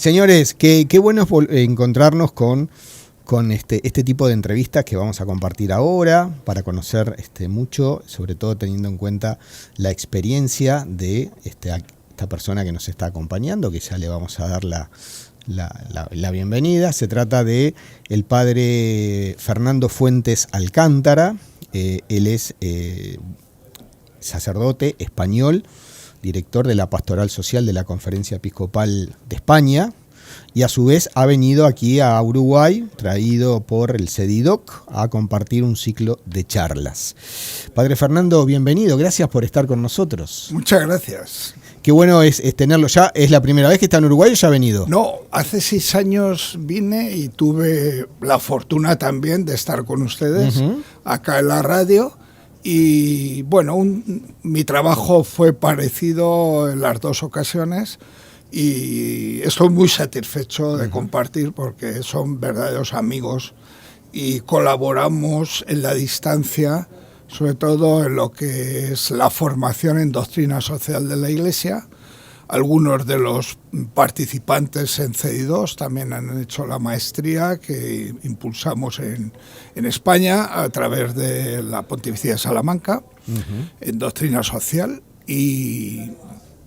Señores, qué bueno es encontrarnos con este tipo de entrevistas que vamos a compartir ahora para conocer mucho, sobre todo teniendo en cuenta la experiencia de esta persona que nos está acompañando, que ya le vamos a dar la bienvenida. Se trata de el padre Fernando Fuentes Alcántara. Él es sacerdote español, director de la Pastoral Social de la Conferencia Episcopal de España, y a su vez ha venido aquí a Uruguay, traído por el CEDIDOC, a compartir un ciclo de charlas. Padre Fernando, bienvenido, gracias por estar con nosotros. Muchas gracias. Qué bueno es tenerlo ya. ¿Es la primera vez que está en Uruguay o ya ha venido? No, hace 6 años vine y tuve la fortuna también de estar con ustedes acá en la radio. Y bueno, mi trabajo fue parecido en las 2 ocasiones y estoy muy satisfecho de compartir porque son verdaderos amigos y colaboramos en la distancia, sobre todo en lo que es la formación en doctrina social de la Iglesia. Algunos de los participantes en CEDIDOC también han hecho la maestría que impulsamos en España a través de la Pontificia de Salamanca en doctrina social, y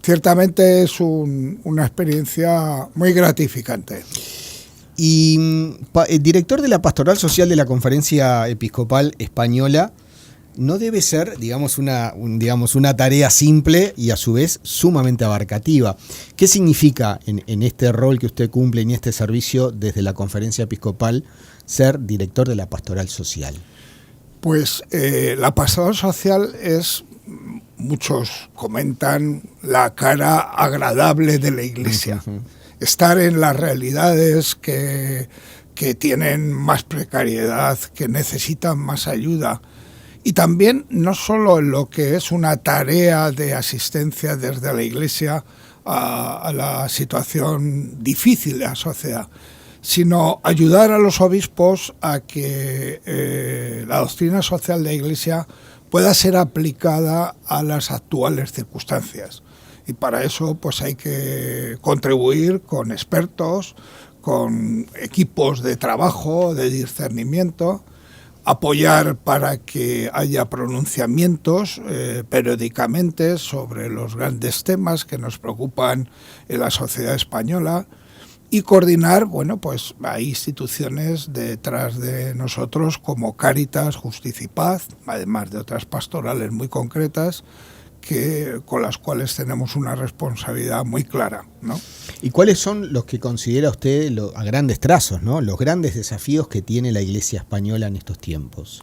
ciertamente es una experiencia muy gratificante. Y director de la Pastoral Social de la Conferencia Episcopal Española, no debe ser, digamos, una tarea simple y a su vez sumamente abarcativa. ¿Qué significa en este rol que usted cumple, en este servicio desde la Conferencia Episcopal, ser director de la Pastoral Social? Pues la Pastoral Social es, muchos comentan, la cara agradable de la Iglesia. Estar en las realidades que tienen más precariedad, que necesitan más ayuda. Y también no solo en lo que es una tarea de asistencia desde la Iglesia a la situación difícil de la sociedad, sino ayudar a los obispos a que la doctrina social de la Iglesia pueda ser aplicada a las actuales circunstancias. Y para eso pues hay que contribuir con expertos, con equipos de trabajo, de discernimiento, apoyar para que haya pronunciamientos periódicamente sobre los grandes temas que nos preocupan en la sociedad española, y coordinar, bueno, pues hay instituciones detrás de nosotros como Cáritas, Justicia y Paz, además de otras pastorales muy concretas con las cuales tenemos una responsabilidad muy clara, ¿no? ¿Y cuáles son los que considera usted, a grandes trazos, ¿no?, los grandes desafíos que tiene la Iglesia española en estos tiempos?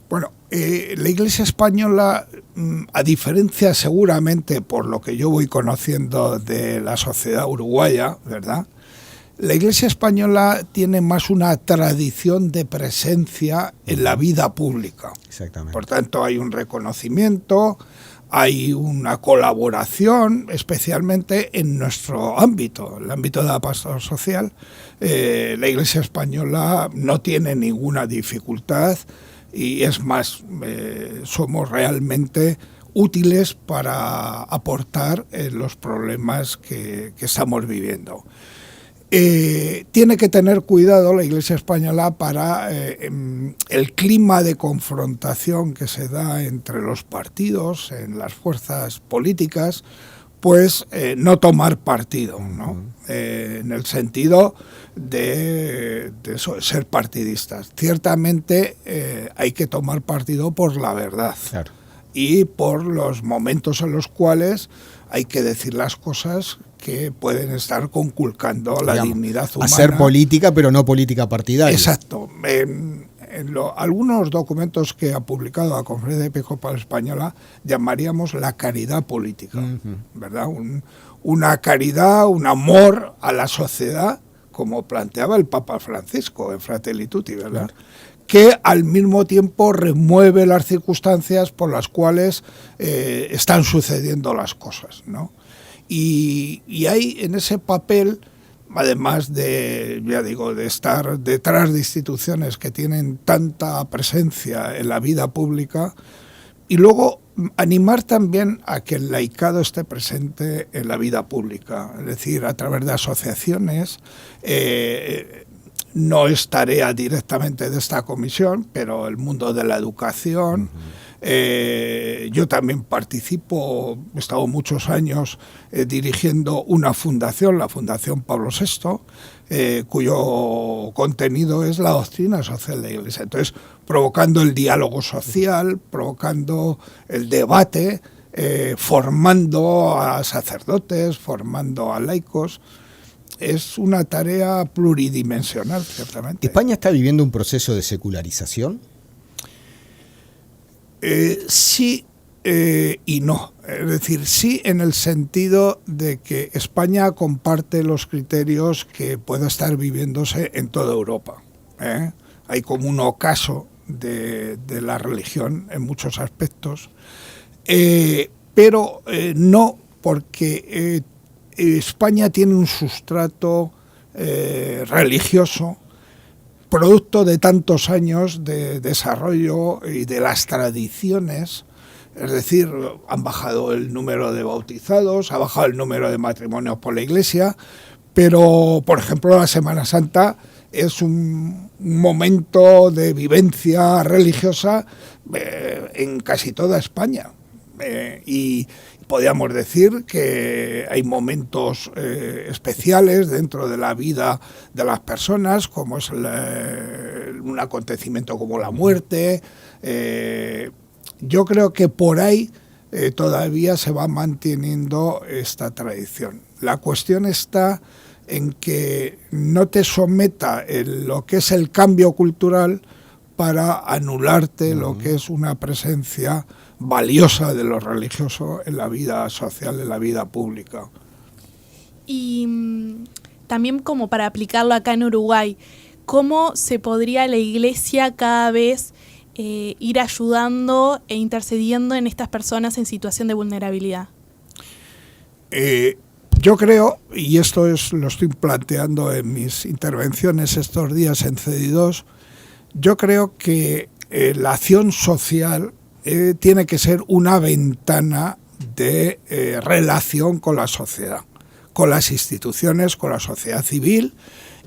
Bueno, la Iglesia española, a diferencia seguramente por lo que yo voy conociendo de la sociedad uruguaya, ¿verdad?, la Iglesia española tiene más una tradición de presencia en la vida pública. Exactamente. Por tanto, hay un reconocimiento, hay una colaboración, especialmente en nuestro ámbito, el ámbito de la pastoral social. La Iglesia española no tiene ninguna dificultad y es más, somos realmente útiles para aportar en los problemas que estamos viviendo. Tiene que tener cuidado la Iglesia española para el clima de confrontación que se da entre los partidos, en las fuerzas políticas, pues no tomar partido, ¿no? En el sentido de ser partidistas. Ciertamente hay que tomar partido por la verdad. Claro. Y por los momentos en los cuales hay que decir las cosas que pueden estar conculcando la dignidad humana. Hacer política, pero no política partidaria. Exacto. Algunos documentos que ha publicado la Conferencia Episcopal Española llamaríamos la caridad política, ¿verdad? Una caridad, un amor a la sociedad, como planteaba el Papa Francisco en Fratelli Tutti, ¿verdad? Claro. Que al mismo tiempo remueve las circunstancias por las cuales están sucediendo las cosas, ¿no? Y hay en ese papel, además de, ya digo, de estar detrás de instituciones que tienen tanta presencia en la vida pública, Y luego animar también a que el laicado esté presente en la vida pública, es decir, a través de asociaciones. No es tarea directamente de esta comisión, pero el mundo de la educación. Yo también participo, he estado muchos años dirigiendo una fundación, la Fundación Pablo VI, cuyo contenido es la doctrina social de la Iglesia. Entonces, provocando el diálogo social, provocando el debate, formando a sacerdotes, formando a laicos. Es una tarea pluridimensional, ciertamente. ¿España está viviendo un proceso de secularización? Sí y no. Es decir, sí en el sentido de que España comparte los criterios que pueda estar viviéndose en toda Europa. Hay como un ocaso de la religión en muchos aspectos, pero no porque España tiene un sustrato religioso producto de tantos años de desarrollo y de las tradiciones. Es decir, han bajado el número de bautizados, ha bajado el número de matrimonios por la Iglesia, pero, por ejemplo, la Semana Santa es un momento de vivencia religiosa en casi toda España. Y podríamos decir que hay momentos especiales dentro de la vida de las personas, como es un acontecimiento como la muerte. Yo creo que por ahí todavía se va manteniendo esta tradición. La cuestión está en que no te someta lo que es el cambio cultural para anularte lo que es una presencia valiosa de lo religioso en la vida social, en la vida pública. Y también como para aplicarlo acá en Uruguay, ¿cómo se podría la Iglesia cada vez ir ayudando e intercediendo en estas personas en situación de vulnerabilidad? Yo creo, y esto lo estoy planteando en mis intervenciones estos días en CD2, yo creo que la acción social tiene que ser una ventana de relación con la sociedad, con las instituciones, con la sociedad civil,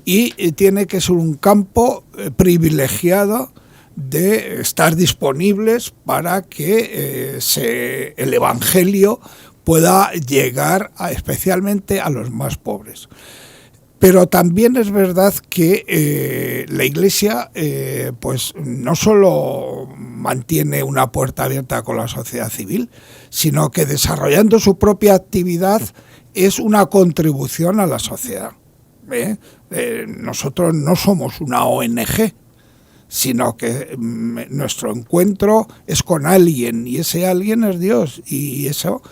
y tiene que ser un campo privilegiado de estar disponibles para que el Evangelio pueda llegar especialmente a los más pobres. Pero también es verdad que la Iglesia pues no solo mantiene una puerta abierta con la sociedad civil, sino que desarrollando su propia actividad es una contribución a la sociedad. Nosotros no somos una ONG, sino que nuestro encuentro es con alguien, y ese alguien es Dios, y eso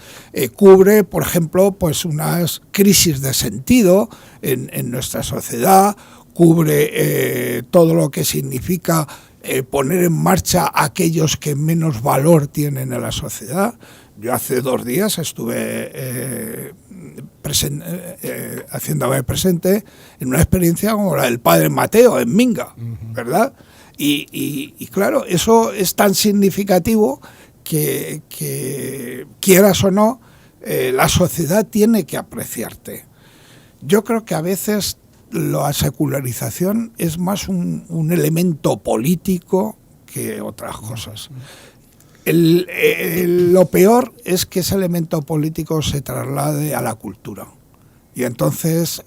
cubre, por ejemplo, pues unas crisis de sentido en nuestra sociedad, cubre todo lo que significa poner en marcha a aquellos que menos valor tienen en la sociedad. Yo hace 2 días estuve haciéndome presente en una experiencia como la del Padre Mateo en Minga, ¿verdad? Y claro, eso es tan significativo que quieras o no, la sociedad tiene que apreciarte. Yo creo que a veces la secularización es más un elemento político que otras cosas. Lo peor es que ese elemento político se traslade a la cultura y entonces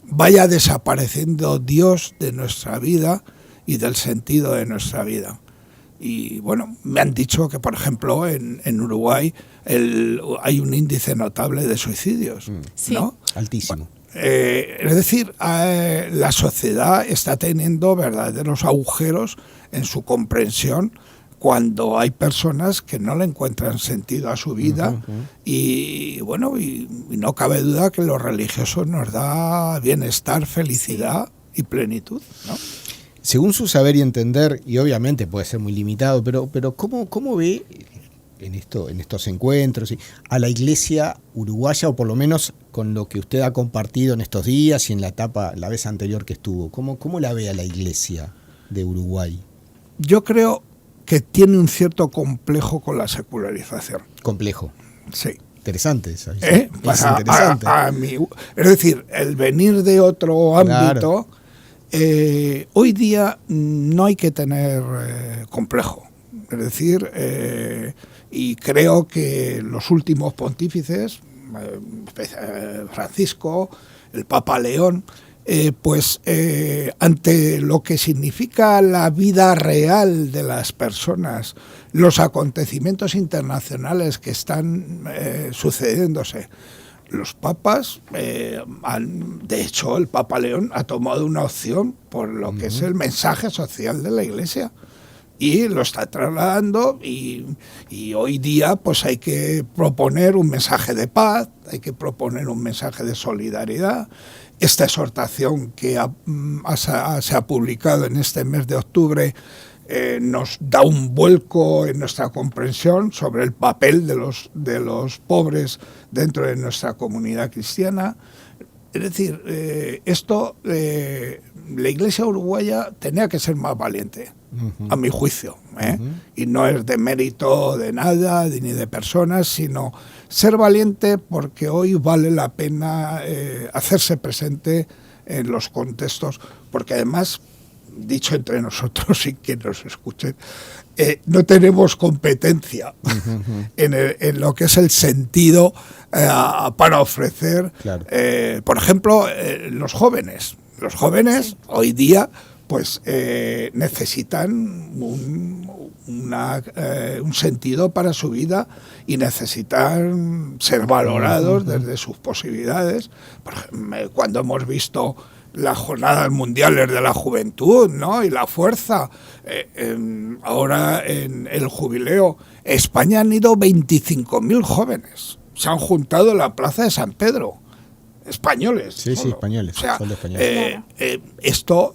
vaya desapareciendo Dios de nuestra vida y del sentido de nuestra vida. Y bueno, me han dicho que, por ejemplo, en Uruguay hay un índice notable de suicidios, sí, ¿no? Altísimo. Es decir, la sociedad está teniendo verdaderos agujeros en su comprensión cuando hay personas que no le encuentran sentido a su vida. Y bueno, y no cabe duda que lo religioso nos da bienestar, felicidad y plenitud, ¿no? Según su saber y entender, y obviamente puede ser muy limitado, pero ¿cómo ve en estos encuentros a la Iglesia uruguaya, o por lo menos con lo que usted ha compartido en estos días y en la vez anterior que estuvo? ¿Cómo la ve a la Iglesia de Uruguay? Yo creo que tiene un cierto complejo con la secularización. Complejo. Sí. Interesante eso. Es interesante. Es decir, el venir de otro ámbito, hoy día no hay que tener complejo. Es decir, y creo que los últimos pontífices, Francisco, el Papa León, ante lo que significa la vida real de las personas, los acontecimientos internacionales que están sucediéndose, los papas, de hecho el Papa León ha tomado una opción por lo que es el mensaje social de la Iglesia y lo está trasladando y hoy día pues hay que proponer un mensaje de paz, hay que proponer un mensaje de solidaridad. Esta exhortación que se ha publicado en este mes de octubre nos da un vuelco en nuestra comprensión sobre el papel de los pobres dentro de nuestra comunidad cristiana. Es decir, la Iglesia uruguaya tenía que ser más valiente, a mi juicio, y no es de mérito de nada ni de personas, sino ser valiente porque hoy vale la pena hacerse presente en los contextos, porque además, dicho entre nosotros y que nos escuchen, no tenemos competencia en lo que es el sentido para ofrecer, claro. Por ejemplo, los jóvenes. Los jóvenes hoy día pues necesitan un sentido para su vida y necesitan ser valorados desde sus posibilidades. Por ejemplo, cuando hemos visto las jornadas mundiales de la juventud, ¿no? Y la fuerza, ahora en el jubileo, España han ido 25.000 jóvenes, se han juntado en la plaza de San Pedro. Españoles. Sí, solo. Sí, españoles. O sea, solo españoles. Esto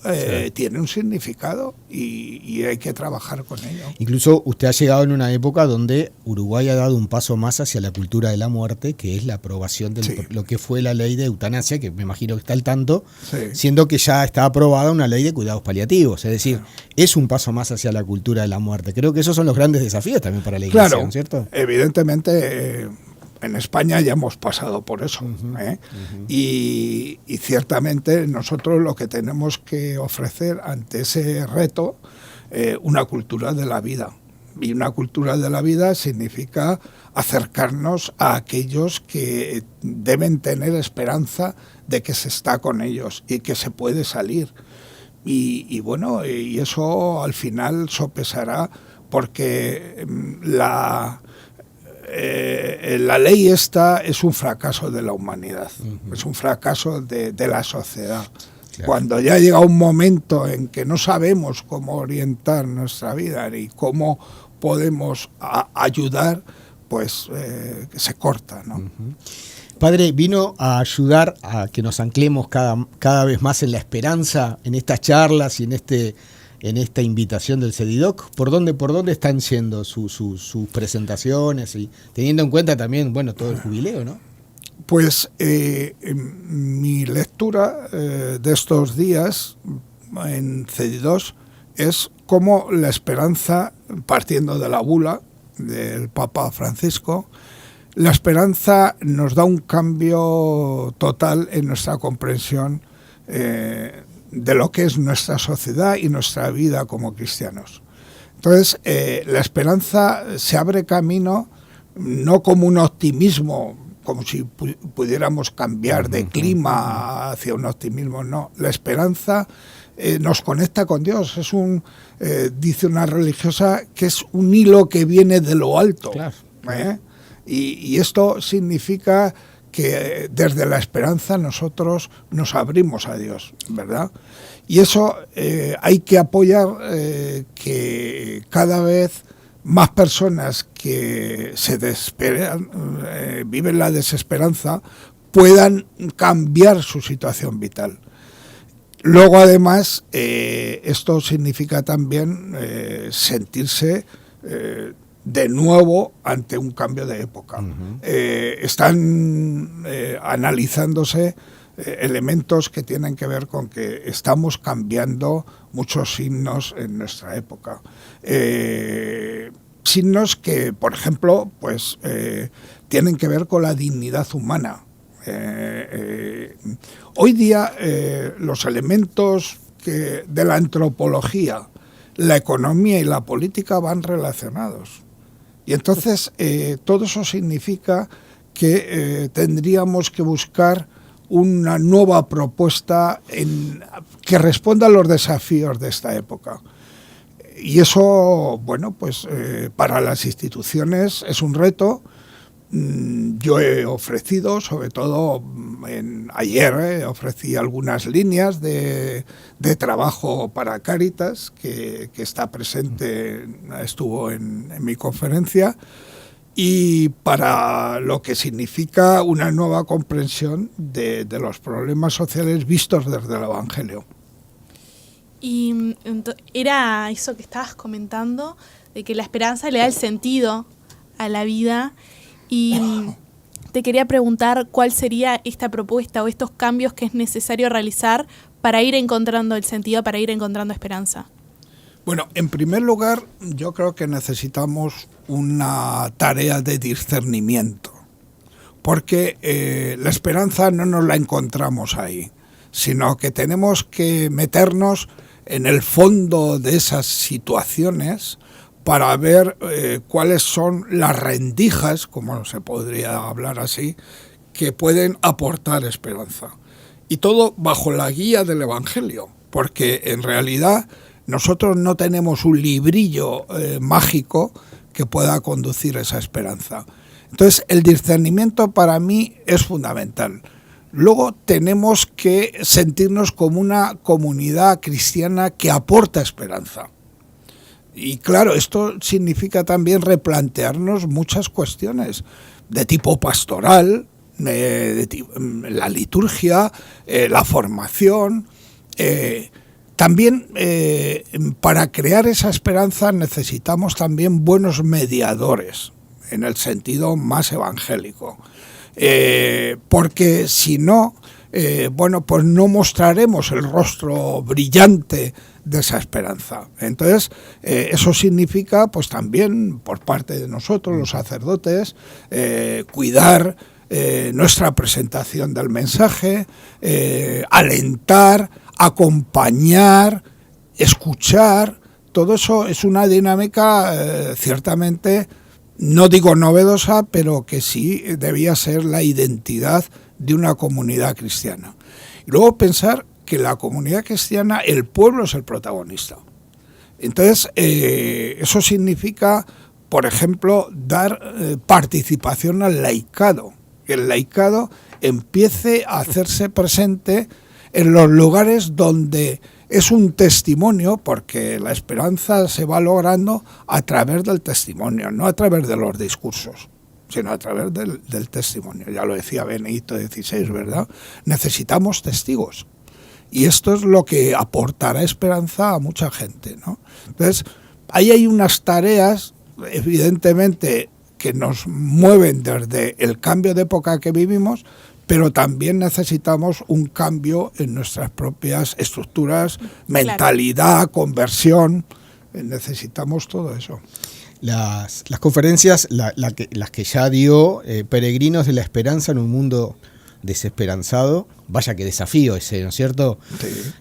tiene un significado y hay que trabajar con ello. Incluso usted ha llegado en una época donde Uruguay ha dado un paso más hacia la cultura de la muerte, que es la aprobación de lo que fue la ley de eutanasia, que me imagino que está al tanto, siendo que ya está aprobada una ley de cuidados paliativos. Es decir, es un paso más hacia la cultura de la muerte. Creo que esos son los grandes desafíos también para la Iglesia, claro, ¿no? ¿Cierto? Evidentemente... En España ya hemos pasado por eso, y ciertamente nosotros lo que tenemos que ofrecer ante ese reto, una cultura de la vida. Y una cultura de la vida significa acercarnos a aquellos que deben tener esperanza de que se está con ellos y que se puede salir. Y bueno, y eso al final sopesará porque la ley esta es un fracaso de la humanidad, es un fracaso de la sociedad. Claro. Cuando ya llega un momento en que no sabemos cómo orientar nuestra vida ni cómo podemos ayudar, pues se corta, ¿no? Padre, vino a ayudar a que nos anclemos cada vez más en la esperanza, en estas charlas y en esta invitación del CEDIDOC. ¿Por dónde están siendo sus presentaciones? Y teniendo en cuenta también, bueno, todo el jubileo, ¿no? Pues mi lectura de estos días en CEDIDOC es cómo la esperanza, partiendo de la bula del Papa Francisco, la esperanza nos da un cambio total en nuestra comprensión de lo que es nuestra sociedad y nuestra vida como cristianos. Entonces, la esperanza se abre camino no como un optimismo, como si pudiéramos cambiar de clima hacia un optimismo, no. La esperanza nos conecta con Dios. Es dice una religiosa, que es un hilo que viene de lo alto. Claro. Y esto significa que desde la esperanza nosotros nos abrimos a Dios, ¿verdad? Y eso hay que apoyar que cada vez más personas que se desesperan, viven la desesperanza, puedan cambiar su situación vital. Luego, además, esto significa también sentirse de nuevo ante un cambio de época. Están analizándose elementos que tienen que ver con que estamos cambiando muchos signos en nuestra época. Signos que, por ejemplo, pues tienen que ver con la dignidad humana. Hoy día los elementos de la antropología, la economía y la política van relacionados. Y entonces todo eso significa que tendríamos que buscar una nueva propuesta que responda a los desafíos de esta época. Y eso, bueno, pues para las instituciones es un reto. Yo he ofrecido, sobre todo ayer, ofrecí algunas líneas de trabajo para Cáritas, que está presente, estuvo en mi conferencia, y para lo que significa una nueva comprensión de los problemas sociales vistos desde el Evangelio. Y era eso que estabas comentando, de que la esperanza le da el sentido a la vida. Y te quería preguntar cuál sería esta propuesta o estos cambios que es necesario realizar para ir encontrando el sentido, para ir encontrando esperanza. Bueno, en primer lugar, yo creo que necesitamos una tarea de discernimiento, porque la esperanza no nos la encontramos ahí, sino que tenemos que meternos en el fondo de esas situaciones para ver cuáles son las rendijas, como se podría hablar así, que pueden aportar esperanza. Y todo bajo la guía del Evangelio, porque en realidad nosotros no tenemos un librillo mágico que pueda conducir esa esperanza. Entonces, el discernimiento para mí es fundamental. Luego tenemos que sentirnos como una comunidad cristiana que aporta esperanza. Y claro, esto significa también replantearnos muchas cuestiones de tipo pastoral, la liturgia, la formación. También para crear esa esperanza necesitamos también buenos mediadores, en el sentido más evangélico. Porque si no, bueno, pues no mostraremos el rostro brillante de esa esperanza. Entonces, eso significa, pues también por parte de nosotros, los sacerdotes, cuidar nuestra presentación del mensaje, alentar, acompañar, escuchar. Todo eso es una dinámica ciertamente, no digo novedosa, pero que sí debía ser la identidad de una comunidad cristiana. Y luego pensar que la comunidad cristiana, el pueblo es el protagonista. Entonces, eso significa, por ejemplo, dar participación al laicado. Que el laicado empiece a hacerse presente en los lugares donde es un testimonio, porque la esperanza se va logrando a través del testimonio, no a través de los discursos, sino a través del testimonio. Ya lo decía Benedicto XVI, ¿verdad? Necesitamos testigos. Y esto es lo que aportará esperanza a mucha gente, ¿no? Entonces, ahí hay unas tareas, evidentemente, que nos mueven desde el cambio de época que vivimos, pero también necesitamos un cambio en nuestras propias estructuras, mentalidad, conversión. Necesitamos todo eso. Las conferencias, las que ya dio, Peregrinos de la Esperanza en un mundo desesperanzado, vaya que desafío ese, ¿no es cierto?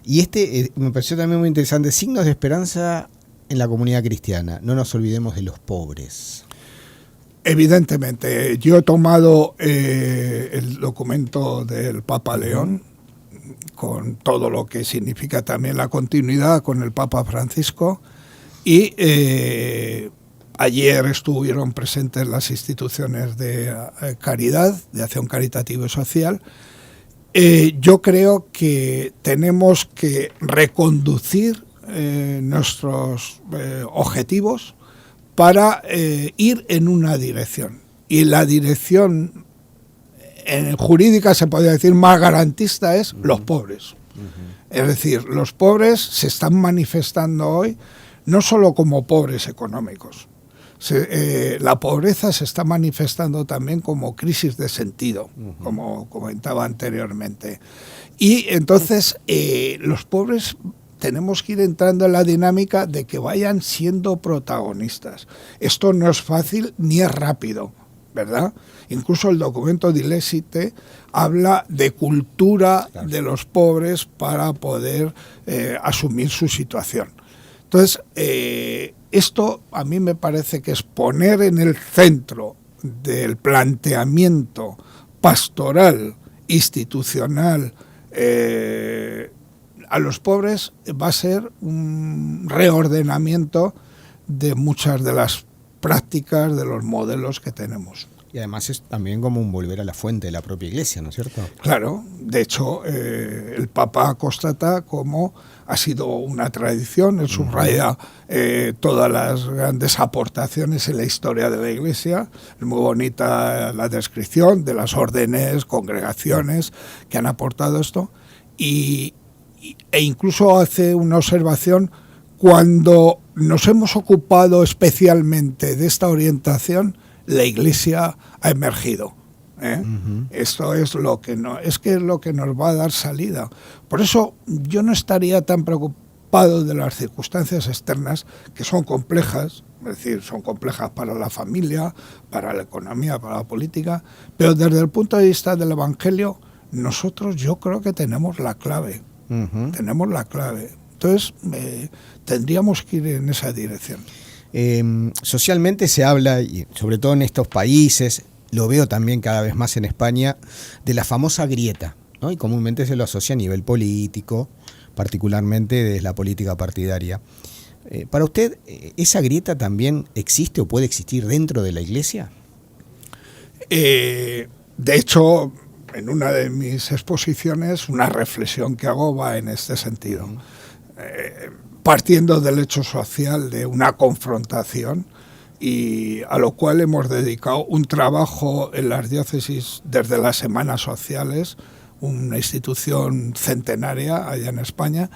Sí. Y me pareció también muy interesante, signos de esperanza en la comunidad cristiana. No nos olvidemos de los pobres. Evidentemente, yo he tomado el documento del Papa León, con todo lo que significa también la continuidad con el Papa Francisco, y ayer estuvieron presentes las instituciones de caridad, de acción caritativa y social. Yo creo que tenemos que reconducir nuestros objetivos para ir en una dirección. Y la dirección jurídica, se podría decir, más garantista es los pobres. Es decir, los pobres se están manifestando hoy no solo como pobres económicos, La pobreza se está manifestando también como crisis de sentido, como comentaba anteriormente. Y entonces los pobres tenemos que ir entrando en la dinámica de que vayan siendo protagonistas. Esto no es fácil ni es rápido, ¿verdad? Incluso el documento de Ilésite habla de cultura de los pobres para poder asumir su situación. Entonces, esto a mí me parece que es poner en el centro del planteamiento pastoral, institucional, a los pobres, va a ser un reordenamiento de muchas de las prácticas, de los modelos que tenemos. Y además es también como un volver a la fuente de la propia Iglesia, ¿no es cierto? Claro, de hecho el Papa constata cómo ha sido una tradición, él subraya todas las grandes aportaciones en la historia de la Iglesia, es muy bonita la descripción de las órdenes, congregaciones que han aportado esto, e incluso hace una observación: cuando nos hemos ocupado especialmente de esta orientación, la Iglesia ha emergido. Esto es lo que es lo que nos va a dar salida. Por eso yo no estaría tan preocupado de las circunstancias externas, que son complejas, es decir, son complejas para la familia, para la economía, para la política, pero desde el punto de vista del Evangelio, nosotros yo creo que tenemos la clave. Tenemos la clave. Entonces, tendríamos que ir en esa dirección. Socialmente se habla, y sobre todo en estos países, lo veo también cada vez más en España, de la famosa grieta, ¿no? Y comúnmente se lo asocia a nivel político, particularmente desde la política partidaria. ¿Para usted esa grieta también existe o puede existir dentro de la Iglesia? De hecho, en una de mis exposiciones, una reflexión que hago va en este sentido. Partiendo del hecho social de una confrontación, y a lo cual hemos dedicado un trabajo en las diócesis desde las Semanas Sociales, una institución centenaria allá en España.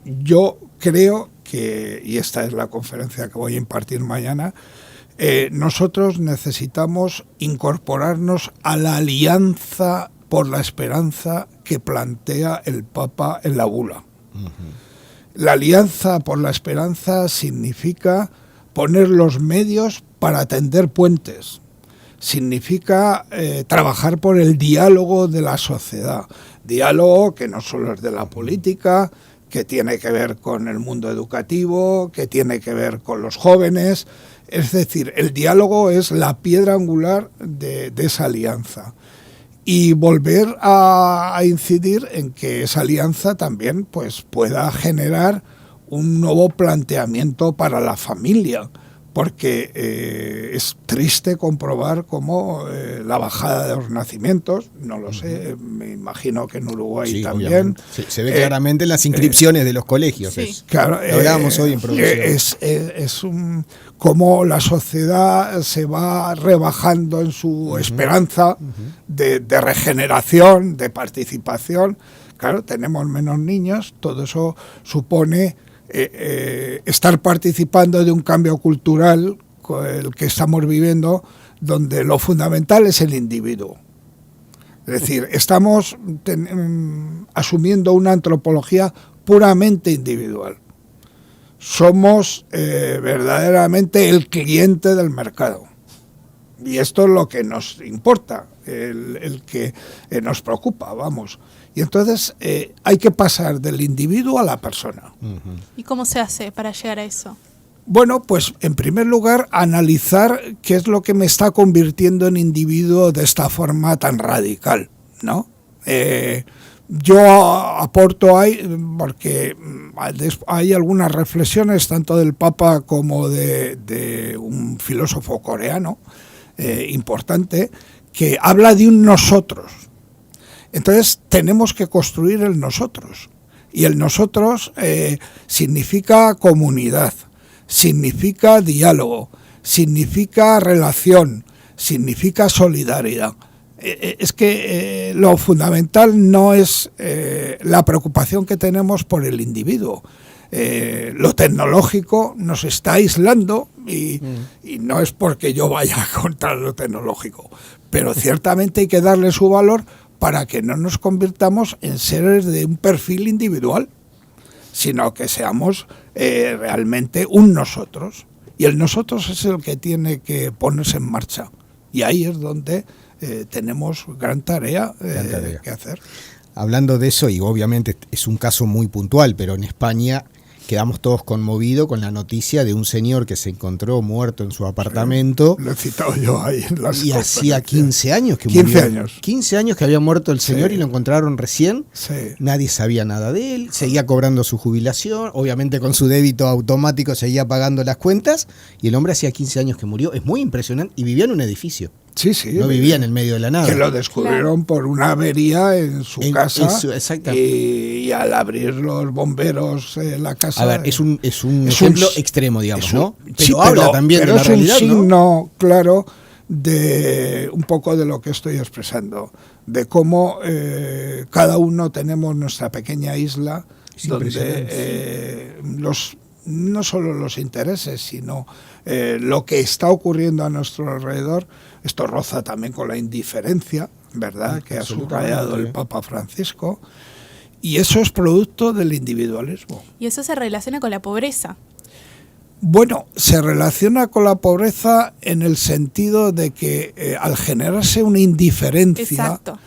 Yo creo que, y esta es la conferencia que voy a impartir mañana, nosotros necesitamos incorporarnos a la alianza por la esperanza que plantea el Papa en la bula. La alianza por la esperanza significa poner los medios para tender puentes, significa trabajar por el diálogo de la sociedad, diálogo que no solo es de la política, que tiene que ver con el mundo educativo, que tiene que ver con los jóvenes, es decir, el diálogo es la piedra angular de esa alianza. Y volver a incidir en que esa alianza también pues, pueda generar un nuevo planteamiento para la familia, porque es triste comprobar cómo la bajada de los nacimientos, no lo sé, me imagino que en Uruguay sí, también. Sí, se ve claramente en las inscripciones de los colegios. Sí. Claro, lo hablábamos hoy en producción. Cómo la sociedad se va rebajando en su esperanza de regeneración, de participación. Claro, tenemos menos niños, todo eso supone estar participando de un cambio cultural, el que estamos viviendo, donde lo fundamental es el individuo. Es decir, estamos asumiendo una antropología puramente individual. Somos verdaderamente el cliente del mercado. Y esto es lo que nos importa, el que nos preocupa, vamos. Y entonces hay que pasar del individuo a la persona. ¿Y cómo se hace para llegar a eso? Bueno, pues en primer lugar, analizar qué es lo que me está convirtiendo en individuo de esta forma tan radical, ¿no? Yo aporto ahí, porque hay algunas reflexiones, tanto del Papa como de un filósofo coreano importante, que habla de un nosotros. Entonces tenemos que construir el nosotros. Y el nosotros significa comunidad, significa diálogo, significa relación, significa solidaridad. Es que lo fundamental no es la preocupación que tenemos por el individuo. lo tecnológico nos está aislando y no es porque yo vaya contra lo tecnológico, pero ciertamente hay que darle su valor para que no nos convirtamos en seres de un perfil individual, sino que seamos realmente un nosotros. Y el nosotros es el que tiene que ponerse en marcha. Y ahí es donde tenemos gran tarea que hacer. Hablando de eso, y obviamente es un caso muy puntual, pero en España quedamos todos conmovidos con la noticia de un señor que se encontró muerto en su apartamento. Sí, lo he citado yo ahí en las y hacía 15 años que 15 murió. años. 15 años que había muerto el señor, sí, y lo encontraron recién. Sí. Nadie sabía nada de él, seguía cobrando su jubilación, obviamente con su débito automático seguía pagando las cuentas, y el hombre hacía 15 años que murió. Es muy impresionante, y vivía en un edificio. Sí, sí. No vivía en el medio de la nada. Que lo descubrieron por una avería en su casa. Y al abrir los bomberos la casa. A ver, es un ejemplo extremo, digamos, ¿no? Pero habla también de la realidad, es un signo claro de un poco de lo que estoy expresando. De cómo cada uno tenemos nuestra pequeña isla donde no solo los intereses, sino lo que está ocurriendo a nuestro alrededor. Esto roza también con la indiferencia, ¿verdad?, que ha subrayado el Papa Francisco. Y eso es producto del individualismo. Y eso se relaciona con la pobreza. Bueno, se relaciona con la pobreza en el sentido de que al generarse una indiferencia... Exacto.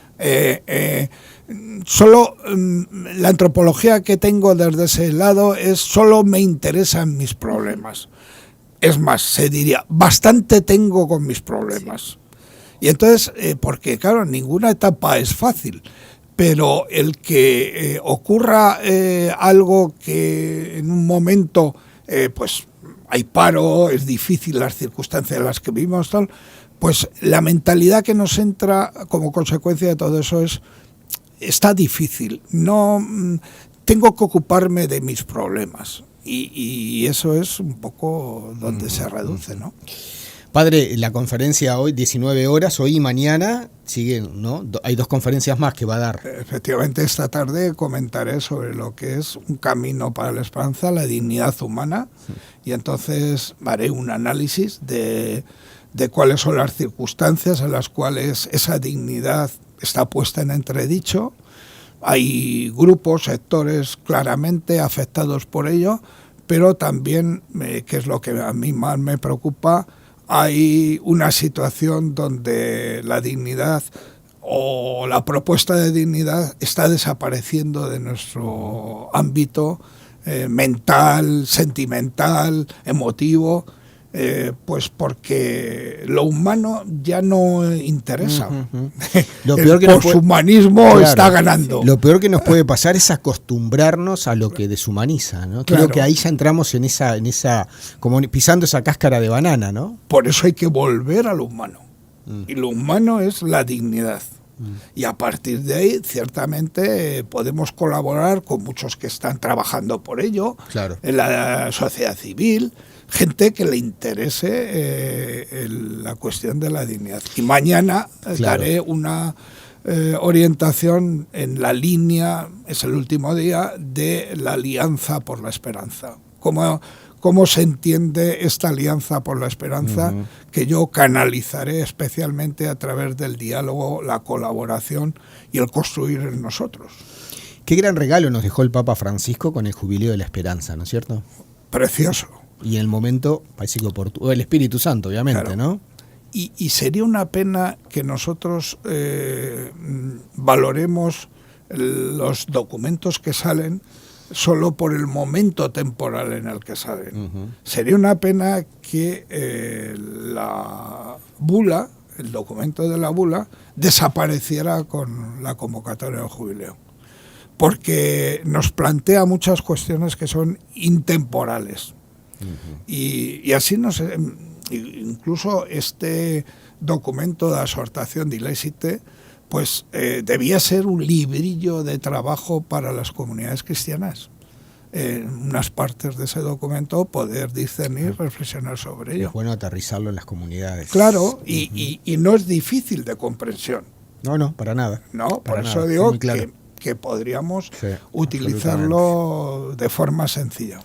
Solo la antropología que tengo desde ese lado es solo me interesan mis problemas. Es más, se diría, bastante tengo con mis problemas. Sí. Y entonces, porque claro, ninguna etapa es fácil, pero el que ocurra algo que en un momento, pues hay paro, es difícil las circunstancias en las que vivimos, tal, pues la mentalidad que nos entra como consecuencia de todo eso está difícil. No tengo que ocuparme de mis problemas. Y eso es un poco donde se reduce, ¿no? Padre, la conferencia hoy, 19 horas, hoy y mañana, siguen, ¿no? Hay 2 conferencias más que va a dar. Efectivamente, esta tarde comentaré sobre lo que es un camino para la esperanza, la dignidad humana, y entonces haré un análisis de cuáles son las circunstancias en las cuales esa dignidad está puesta en entredicho. Hay grupos, sectores claramente afectados por ello, pero también, que es lo que a mí más me preocupa, hay una situación donde la dignidad o la propuesta de dignidad está desapareciendo de nuestro ámbito mental, sentimental, emotivo, pues porque lo humano ya no interesa. Lo peor que el poshumanismo está ganando. Lo peor que nos puede pasar es acostumbrarnos a lo que deshumaniza, ¿no? Creo que ahí ya entramos en esa como pisando esa cáscara de banana, ¿no? Por eso hay que volver a lo humano. Y lo humano es la dignidad. Y a partir de ahí, ciertamente, podemos colaborar con muchos que están trabajando por ello, claro, en la sociedad civil, gente que le interese la cuestión de la dignidad. Y mañana daré una orientación en la línea, es el último día, de la Alianza por la Esperanza. ¿Cómo se entiende esta Alianza por la Esperanza? Que yo canalizaré especialmente a través del diálogo, la colaboración y el construir en nosotros. Qué gran regalo nos dejó el Papa Francisco con el Jubileo de la Esperanza, ¿no es cierto? Precioso. Y en el momento, parece que oportuno, el Espíritu Santo, obviamente, claro, ¿no? Y sería una pena que nosotros valoremos los documentos que salen solo por el momento temporal en el que salen. Sería una pena que la bula, el documento de la bula, desapareciera con la convocatoria del jubileo, porque nos plantea muchas cuestiones que son intemporales. Y así incluso este documento de exhortación de Ilésite, pues debía ser un librillo de trabajo para las comunidades cristianas. En unas partes de ese documento poder discernir, reflexionar sobre ello. Es bueno aterrizarlo en las comunidades. Claro, y no es difícil de comprensión. No, para nada. No, por eso digo que podríamos Sí, utilizarlo de forma sencilla.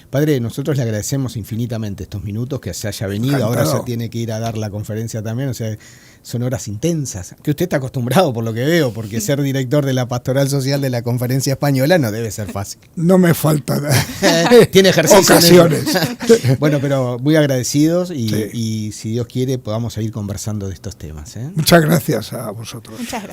Padre, nosotros le agradecemos infinitamente estos minutos, que se haya venido. Encantado. Ahora ya tiene que ir a dar la conferencia también, o sea, son horas intensas, que usted está acostumbrado por lo que veo, porque ser director de la Pastoral Social de la Conferencia Española no debe ser fácil. No me falta Tiene ejercicio. ocasiones. Bueno, pero muy agradecidos Sí. y si Dios quiere podamos seguir conversando de estos temas. Muchas gracias a vosotros. Muchas gracias.